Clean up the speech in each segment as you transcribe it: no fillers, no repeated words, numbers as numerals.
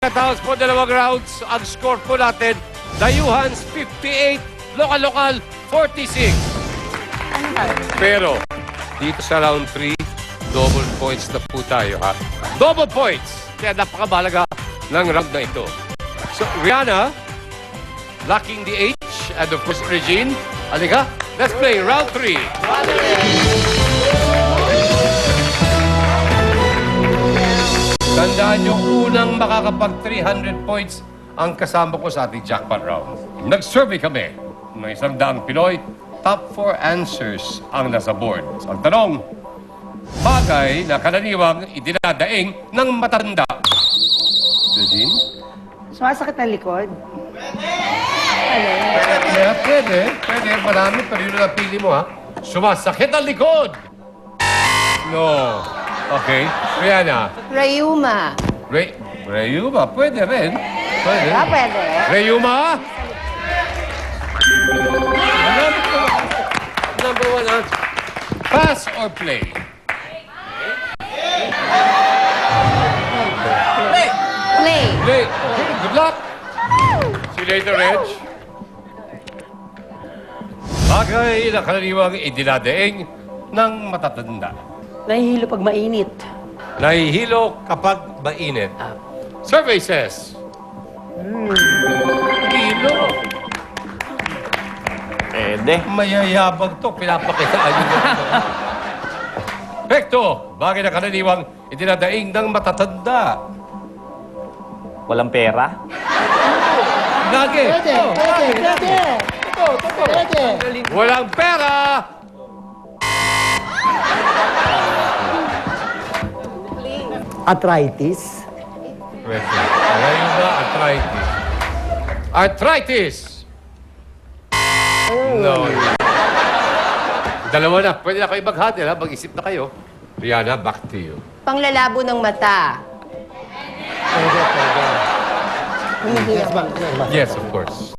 Tapos po dalawang rounds, ang score po natin, Dayuhans 58, Lokal 46. Pero dito sa round 3, double points na po tayo, ha? Double points! Kaya napakabalaga ng round na ito. So, Rihanna, locking the H, and of course, Regine. Halika, let's play round 3. Tandaan nyo, unang makakapag 300 points ang kasama ko sa ating jackpot round. Nag-survey kami ng 100 Pinoy, top 4 answers ang nasa board. So, ang tanong, bagay na karaniwang idinadaing ng matanda. Regine? Sumasakit ang likod? Pwede. Marami, pero yun ang napili mo, ha? Sumasakit ang likod! No. Okay. Rihanna. Rayuma. Rayuma. Pwede rin. Pwede. Pwede. Rayuma? Number 1 answer. Pass or play? Play. Play. Okay, good luck. See you later, Reg. Bagay na karaniwang idinadaing ng matatanda. Nahihilo pag mainit. Nahihilo kapag mainit. Survey says. Hilo. Pwede. Mayayabang to. Pinapakitaan nyo. Pekto. Bagay na karaniwang idinadaing ng matatanda. Walang pera? Lagi. Pwede. Walang pera. Arthritis. Ngayon ba arthritis? Arthritis! No. Dalawa na. Pwede na kayo maghati, ha? Mag-isip na kayo. Rihanna, back to you. Panglalabo ng mata. Yes, of course.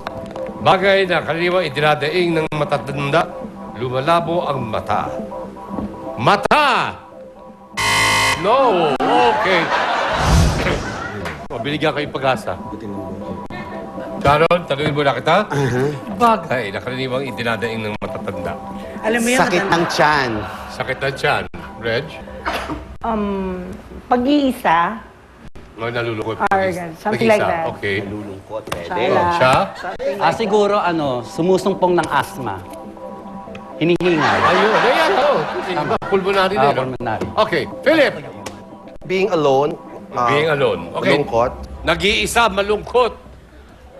Bagay na karaniwang idinadaing ng matatanda, lumalabo ang mata. Mata! No! Okay. Binigyan kayo pag-asa. Sharon, tanungin mo na kita. Bagay na karaniwang idinadaing ng matatanda. Alam mo yan? Sakit ng tiyan. Sakit na tiyan. Reg? Pag-iisa. Nalulungkot. Something like that. Okay. Nalulungkot, pwede. Sala. Siya? Siguro, sumusumpong ng asthma. Hinihingal. Ayun. Ayan. Pulmonary din. no? Pulmonary. Okay. Philip. Being alone. Being alone. Okay. Malungkot. Nag-iisa, malungkot.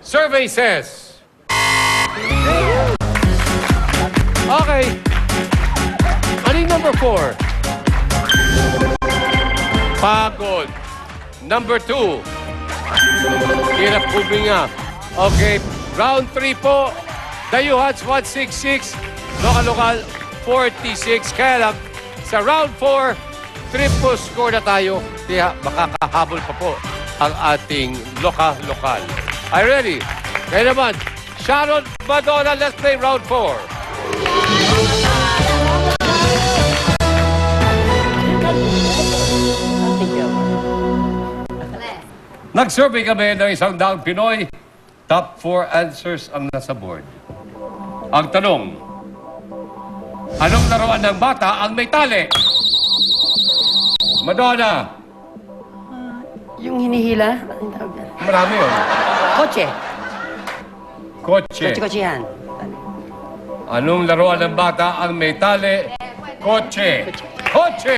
Survey says. Okay. Ano yung number 4? Pagod. Number 2. Hirap huminga. Okay. Round 3 po. Dayuhans 166. Lokal 46. Kaya lang, sa round 4, triple score na tayo. Kaya makakahabol pa po ang ating lokal. Are you ready? Kaya naman, Sharon, Madonna, let's play round 4. Nag-survey kami ng 100 Pinoy. Top 4 answers ang nasa board. Ang tanong, anong laruan ng bata ang may tali? Madonna, Yung hinihila. Anong tawag yan? marami yun. Kotse. Kotse. Kotse-kotsehan. Anong laruan ng bata ang may tali? Kotse. Kotse!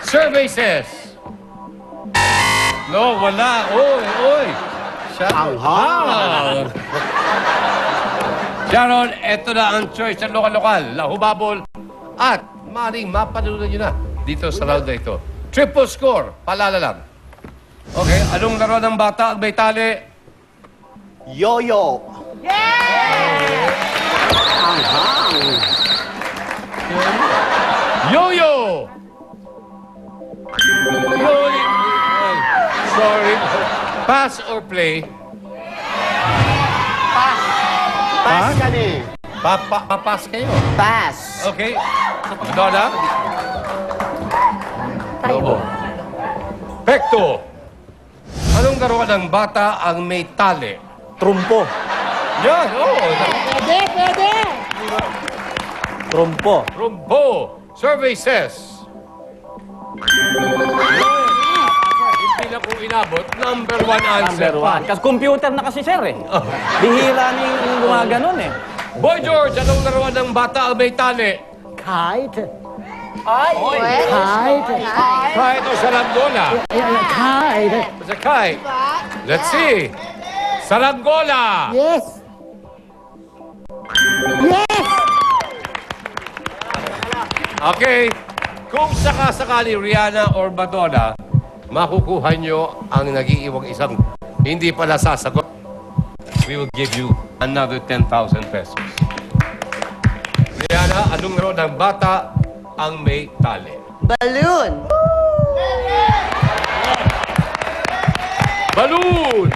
Survey says. No, wala. Oy. Anghang. Sharon, eto na ang choice ng lokal. Lahubabol. At maring mapanood nyo na dito sa round na ito. Triple score. Palala lang. Okay, anong laruan ng bata ang may tali? Yo-yo. Yo-yo! Yo-yo! Ay, sorry. Pass or play? Pass ka ni. Papas kayo. Pass. Okay. Madonna? Lobo. Pekto. Anong laruan ng bata ang may tali? Trumpo. Yan, oo. Trumpo. Rumbo. Survey says. Hindi na po inabot. Number one answer. Number one. Kasi computer na kasi, sir, eh. Bihira na yung gumaganon, eh. Boy George, anong laruan ng bata ang may tali? Kite. Kahit o saranggola. Kite. Sa kite. Let's see. Saranggola. Yes. Yes. Okay. Kung sakasakali Rihanna or Madonna, makukuha nyo ang nag-iiwang isang hindi pala sasagot. We will give you another 10,000 pesos. Rihanna, anong laro ng bata ang may tali? Balloon. Balloon!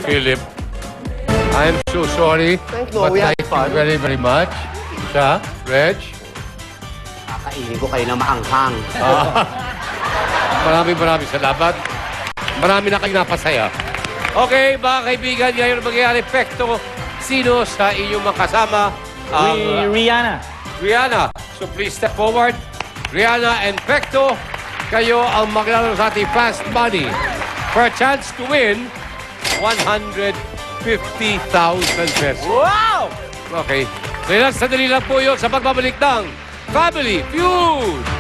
Philip, I'm so sorry. Thank you. But We had thank you fun. very, very much. Siya, Reg, Kakainin ko kayo na maanghang. maraming salamat. Marami na kayong napasaya. Okay, mga kaibigan, ngayon mangyayari epekto. Sino sa inyong makasama? Rihanna. Rihanna. So please step forward. Rihanna and Pecto, kayo ang maglalaro sa ating Fast Money for a chance to win 150,000 pesos. Wow! Okay. Relax, sandali lang po yun sa pagbabalik ng Family Feud.